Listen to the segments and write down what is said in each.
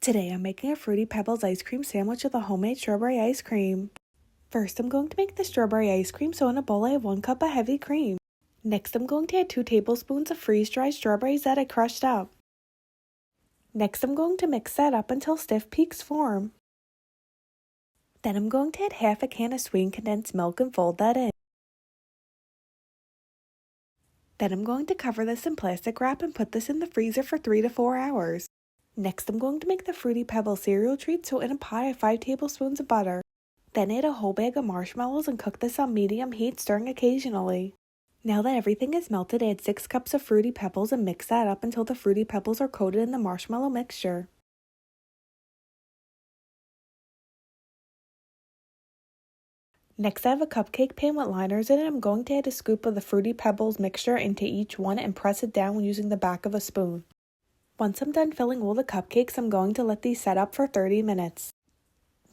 Today I'm making a Fruity Pebbles ice cream sandwich with a homemade strawberry ice cream. First I'm going to make the strawberry ice cream, so in a bowl I have 1 cup of heavy cream. Next I'm going to add 2 tablespoons of freeze-dried strawberries that I crushed up. Next I'm going to mix that up until stiff peaks form. Then I'm going to add half a can of sweetened condensed milk and fold that in. Then I'm going to cover this in plastic wrap and put this in the freezer for 3 to 4 hours. Next I'm going to make the Fruity Pebbles cereal treat, so in a pot I have 5 tablespoons of butter. Then add a whole bag of marshmallows and cook this on medium heat, stirring occasionally. Now that everything is melted, add 6 cups of Fruity Pebbles and mix that up until the Fruity Pebbles are coated in the marshmallow mixture. Next I have a cupcake pan with liners in it. I'm going to add a scoop of the Fruity Pebbles mixture into each one and press it down using the back of a spoon. Once I'm done filling all the cupcakes, I'm going to let these set up for 30 minutes.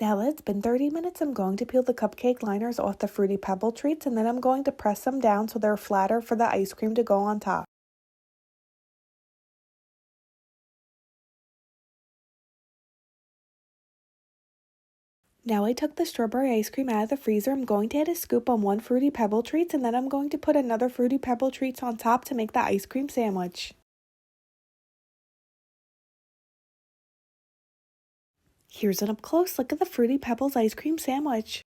Now that it's been 30 minutes, I'm going to peel the cupcake liners off the Fruity Pebble treats, and then I'm going to press them down so they're flatter for the ice cream to go on top. Now I took the strawberry ice cream out of the freezer. I'm going to add a scoop on 1 Fruity Pebble treats, and then I'm going to put another Fruity Pebble treats on top to make the ice cream sandwich. Here's an up-close look at the Fruity Pebbles ice cream sandwich.